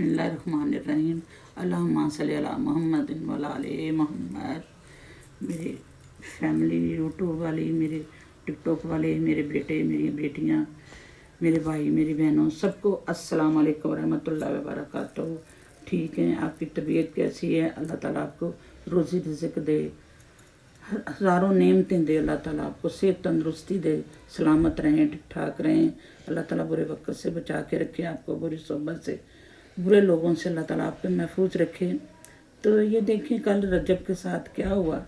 बिस्मिल्लाहिर्रहमानिर्रहीम अल्लाहुम्मा सल्ली अला मुहम्मदिन व अला आले मुहम्मद। मेरी फैमिली यूट्यूब वाली, मेरे टिकटॉक वाले, मेरे बेटे, मेरी बेटियां, मेरे भाई, मेरी बहनों, सबको अस्सलाम वालेकुम रहमतुल्लाहि व बरकातहू। ठीक है, आपकी तबीयत कैसी है? अल्लाह ताला आपको रोज़ी रिज़्क दे, हज़ारों नेमतें दे, अल्लाह ताला आपको सेहत तंदुरुस्ती दे, सलामत रहें, ठीक ठाक रहें। अल्लाह ताला बुरे वक्त से बचा के रखे आपको, बुरी सोबत से, बुरे लोगों से अल्लाह ताला आपको महफूज रखे। तो ये देखिए कल रजब के साथ क्या हुआ।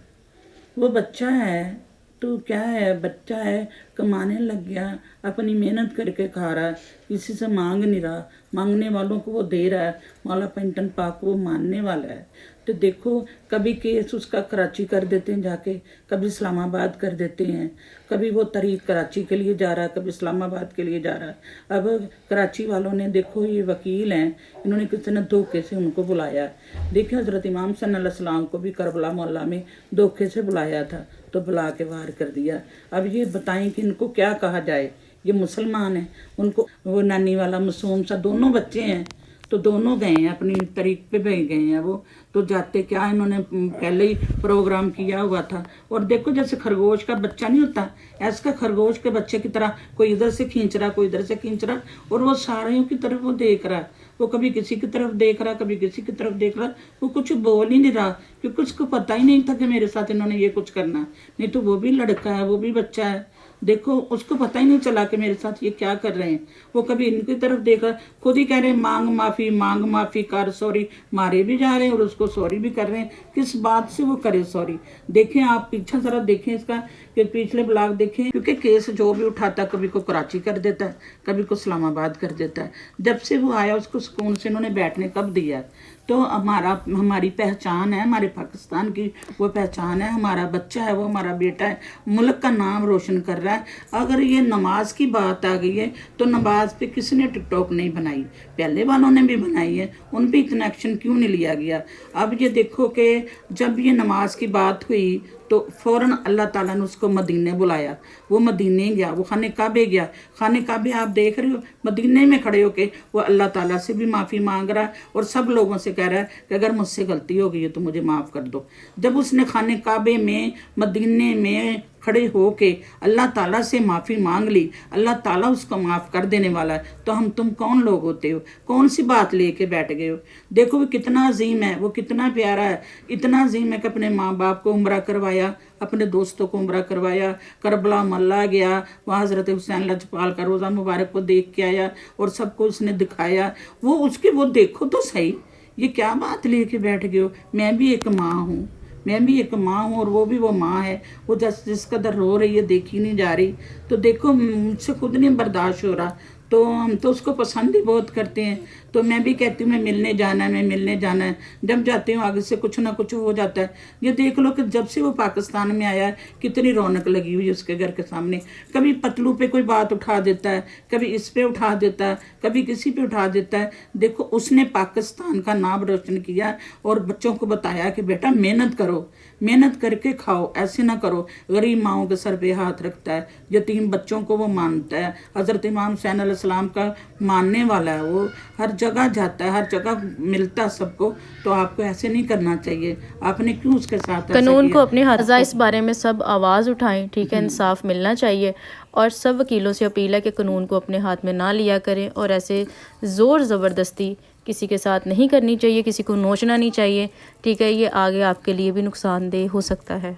वो बच्चा है तो क्या है, बच्चा है, कमाने लग गया, अपनी मेहनत करके खा रहा है, किसी से मांग नहीं रहा, मांगने वालों को वो दे रहा है। मौला पेंटन पाक वो मानने वाला है। तो देखो कभी केस उसका कराची कर देते हैं जाके, कभी इस्लामाबाद कर देते हैं, कभी वो तरीक कराची के लिए जा रहा है, कभी इस्लामाबाद के लिए जा रहा है। अब कराची वालों ने, देखो ये वकील हैं, इन्होंने किसी ने धोखे से उनको बुलाया। देखिए हज़रत इमाम सल्लल्लाहु अलैहि वसल्लम को भी करबला मोहल्ला में धोखे से बुलाया था, तो बुला के वार कर दिया। अब ये बताएं कि इनको क्या कहा जाए। ये मुसलमान हैं, उनको वो नानी वाला मासूम सा दोनों बच्चे हैं, तो दोनों गए हैं अपनी तरीक पे गए हैं। वो तो जाते क्या, इन्होंने पहले ही प्रोग्राम किया हुआ था। और देखो जैसे खरगोश का बच्चा नहीं होता, ऐसा खरगोश के बच्चे की तरह कोई इधर से खींच रहा, कोई इधर से खींच रहा, और वो सारों की तरफ वो देख रहा है। वो कभी किसी की तरफ देख रहा, कभी किसी की तरफ देख रहा, वो कुछ बोल ही नहीं रहा, क्योंकि उसको पता ही नहीं था कि मेरे साथ इन्होंने ये कुछ करना। नहीं तो वो भी लड़का है, वो भी बच्चा है, देखो उसको पता ही नहीं चला कि मेरे साथ ये क्या कर रहे हैं। वो कभी इनकी तरफ देख रहा, खुद ही कह रहे हैं मांग माफ़ी कर, सॉरी, मारे भी जा रहे हैं और उसको सॉरी भी कर रहे हैं। किस बात से वो करे सॉरी? देखें आप पीछे ज़रा देखें इसका, कि पिछले ब्लॉग देखें, क्योंकि केस जो भी उठाता कभी को कराची कर देता है, कभी को इस्लामाबाद कर देता है। जब से वो आया उसको सुकून से इन्होंने बैठने कब दिया है? तो हमारी पहचान है, हमारे पाकिस्तान की वो पहचान है, हमारा बच्चा है, वो हमारा बेटा है, मुल्क का नाम रोशन कर रहा है। अगर ये नमाज की बात आ गई है तो नमाज पे किसने टिकटॉक नहीं बनाई? पहले वालों ने भी बनाई है, उन पे इतना एक्शन क्यों नहीं लिया गया? अब ये देखो कि जब ये नमाज की बात हुई तो फ़ौरन अल्लाह ताला ने उसको मदीने बुलाया। वो मदीने गया, वो खाने काबे गया। खाने काबे आप देख रहे हो, मदीने में खड़े होके वो अल्लाह ताला से भी माफ़ी मांग रहा है और सब लोगों से कह रहा है कि अगर मुझसे गलती हो गई है तो मुझे माफ़ कर दो। जब उसने खाने काबे में, मदीने में खड़े होके अल्लाह ताला से माफ़ी मांग ली, अल्लाह ताला उसको माफ़ कर देने वाला है, तो तुम कौन लोग होते हो? कौन सी बात लेके बैठ गए हो? देखो वो कितना अजीम है, वो कितना प्यारा है, इतना अजीम है कि अपने माँ बाप को उम्रा करवाया, अपने दोस्तों को उम्रा करवाया, करबला मल्ला गया, वहाँ हज़रत हुसैन लजपाल का रोज़ा मुबारक को देख के आया और सबको उसने दिखाया। वो उसके वो देखो तो सही, ये क्या बात लेके बैठ गए हो? मैं भी एक माँ हूँ, मैं भी एक माँ हूँ और वो भी वो माँ है। वो जिस कदर रो रही है, देखी नहीं जा रही। तो देखो मुझसे खुद नहीं बर्दाश्त हो रहा, तो हम तो उसको पसंद ही बहुत करते हैं। तो मैं भी कहती हूँ मैं मिलने जाना है, मैं मिलने जाना है। जब जाती हूँ आगे से कुछ ना कुछ हो जाता है। ये देख लो कि जब से वो पाकिस्तान में आया है कितनी रौनक लगी हुई है उसके घर के सामने। कभी पतलू पे कोई बात उठा देता है, कभी इस पे उठा देता है, कभी किसी पे उठा देता है। देखो उसने पाकिस्तान का नाम रोशन किया और बच्चों को बताया कि बेटा मेहनत करो, मेहनत करके खाओ, ऐसे ना करो। गरीब माओं के सर पे हाथ रखता है, यतीम बच्चों को वो मानता है। हज़रत इमाम हुसैन अलैहिस्सलाम का मानने वाला है, वो हर जगह जाता है, हर जगह मिलता है सबको। तो आपको ऐसे नहीं करना चाहिए। आपने क्यों उसके साथ ऐसा कानून किया? को अपने हाथ इस बारे में सब आवाज़ उठाएं, ठीक है, इंसाफ मिलना चाहिए। और सब वकीलों से अपील है कि कानून को अपने हाथ में ना लिया करें और ऐसे ज़ोर ज़बरदस्ती किसी के साथ नहीं करनी चाहिए, किसी को नोचना नहीं चाहिए, ठीक है। ये आगे आपके लिए भी नुकसानदेह हो सकता है।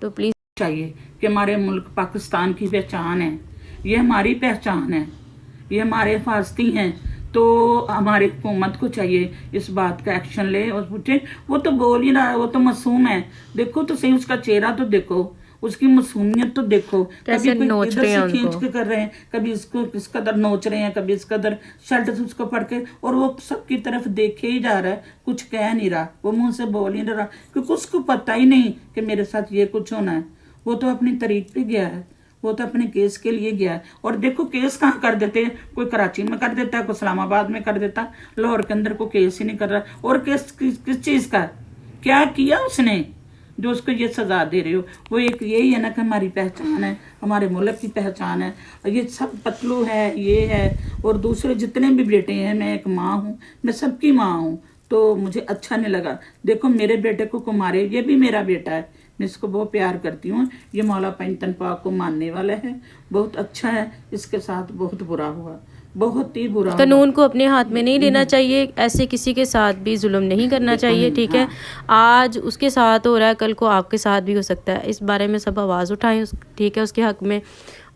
तो प्लीज़ चाहिए कि हमारे मुल्क पाकिस्तान की पहचान है, ये हमारी पहचान है, ये हमारे हिफाजती हैं। तो हमारी हुकूमत को चाहिए इस बात का एक्शन ले और पूछे। वो तो बोल ही रहा है, वो तो मासूम है, देखो तो सही उसका चेहरा तो देखो, उसकी मासूमियत तो देखो। कैसे कभी कोई नोच इधर रहे हैं से खींच उनको। के कर रहे हैं, कभी इसको इस कदर नोच रहे हैं, कभी इस कदर शर्ट से उसको पढ़ के, और वो सबकी तरफ देखे ही जा रहा है, कुछ कह नहीं रहा, वो मुंह से बोल ही नहीं रहा, क्योंकि उसको पता ही नहीं कि मेरे साथ ये कुछ होना है। वो तो अपनी तरीक पे गया है, वो तो अपने केस के लिए गया है। और देखो केस कहाँ कर देते हैं, कोई कराची में कर देता है, कोई इस्लामाबाद में कर देता, लाहौर के अंदर कोई केस ही नहीं कर रहा। और केस किस चीज़ का है? क्या किया उसने? जो उसको ये सजा दे रहे हो। वो एक यही है ना कि हमारी पहचान है, हमारे मुल्क की पहचान है। और ये सब पतलू है, ये है, और दूसरे जितने भी बेटे हैं, मैं एक माँ हूँ, मैं सबकी माँ हूँ, तो मुझे अच्छा नहीं लगा। देखो मेरे बेटे को मारे, ये भी मेरा बेटा है, मैं इसको बहुत प्यार करती हूँ। ये मौला पैंतन पाक को मानने वाला है, बहुत अच्छा है। इसके साथ बहुत बुरा हुआ, बहुत ही बुरा हुआ। कानून को अपने हाथ में नहीं लेना चाहिए, ऐसे किसी के साथ भी जुल्म नहीं करना चाहिए, ठीक है। आज उसके साथ हो रहा है, कल को आपके साथ भी हो सकता है। इस बारे में सब आवाज़ उठाएं, ठीक है, उसके हक में,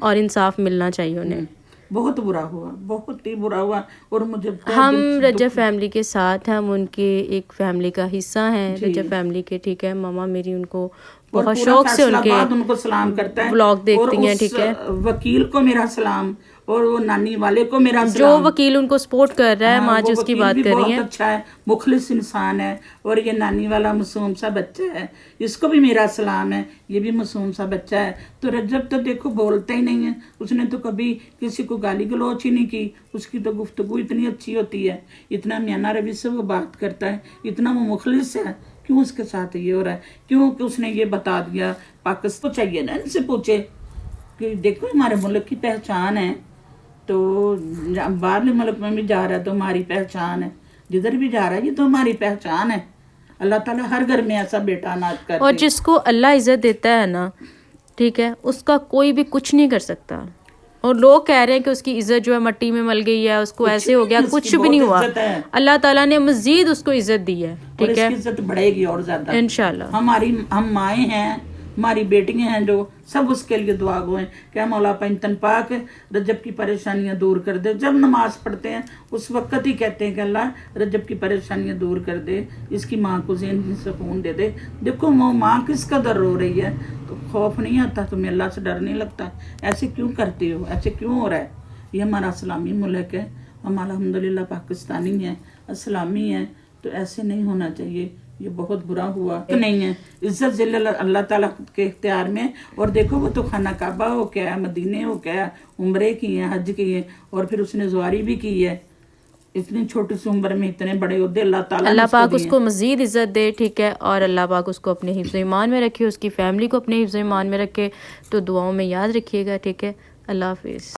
और इंसाफ मिलना चाहिए उन्हें। बहुत बुरा हुआ, बहुत ही बुरा हुआ। और मुझे हम रजब फैमिली के साथ हैं, हम उनके एक फैमिली का हिस्सा हैं, जी। रजब फैमिली के, ठीक है। मामा मेरी उनको और बहुत पूरा शौक से फैसलाबाद उनको सलाम करता है, ब्लॉग देखती और हैं, उस ठीक है। वकील को मेरा सलाम, और वो नानी वाले को मेरा जो सलाम। वकील उनको सपोर्ट कर रहा है, माँ वो जी उसकी वकील बात भी कर रही बहुत हैं। अच्छा है, मुखलिस इंसान है। और ये नानी वाला मासूम सा बच्चा है, इसको भी मेरा सलाम है, ये भी मासूम सा बच्चा है। तो रजब तो देखो बोलता ही नहीं है, उसने तो कभी किसी को गाली गलौच ही नहीं की। उसकी तो गुफ्तगू इतनी अच्छी होती है, इतना मियाना रवि से वो बात करता है, इतना वो मुखलिस है। क्यों उसके साथ ये हो रहा है? क्यों कि उसने ये बता दिया? पाकिस्तान चाहिए ना, इनसे पूछे कि देखो हमारे मुल्क की पहचान है, तो बाहरले मुल्क में भी जा रहा है तो हमारी पहचान है, जिधर भी जा रहा है ये तो हमारी पहचान है। अल्लाह ताला हर घर में ऐसा बेटा अनाथ करते। और जिसको अल्लाह इज़्ज़त देता है ना, ठीक है, उसका कोई भी कुछ नहीं कर सकता। और लोग कह रहे हैं कि उसकी इज़्ज़त जो है मट्टी में मल गई है, उसको ऐसे हो गया, कुछ भी नहीं हुआ। अल्लाह ताला ने मज़ीद उसको इज़्ज़त दी है, ठीक है, इज़्ज़त बढ़ेगी और ज्यादा इंशाल्लाह। हम माएँ हैं, हमारी बेटियां हैं, जो सब उसके लिए दुआ गो हैं कि मौला पैंतन पाक रजब की परेशानियां दूर कर दे। जब नमाज पढ़ते हैं उस वक्त ही कहते हैं कि अल्लाह रजब की परेशानियां दूर कर दे, इसकी माँ को ज़हन सुकून दे दे। देखो वो माँ किस कदर रो रही है, तो खौफ नहीं आता तुम्हें? अल्लाह से डर नहीं लगता? ऐसे क्यों करती हो? ऐसे क्यों हो रहा है? ये हमारा इस्लामी मुल्क है, हम अल्हम्दुलिल्लाह पाकिस्तानी हैं, इस्लामी हैं, तो ऐसे नहीं होना चाहिए। ये बहुत बुरा हुआ। नहीं है, इज्जत जिल्लत अल्लाह ताला के इख्तियार में। और देखो वो तो खाना काबा हो क्या, मदीने हो क्या, उम्रे की है, हज की है, और फिर उसने ज़वारी भी की है। इतनी छोटी सी उम्र में इतने बड़े ओहदे अल्लाह पाक उसको मज़ीद इज़्ज़त दे, ठीक है। और अल्लाह पाक उसको अपने हिफ्ज़ ईमान में रखे, उसकी फैमिली को अपने हिफ्ज़ ईमान में रखे। तो दुआओं में याद रखिएगा, ठीक है। अल्लाह हाफिज़।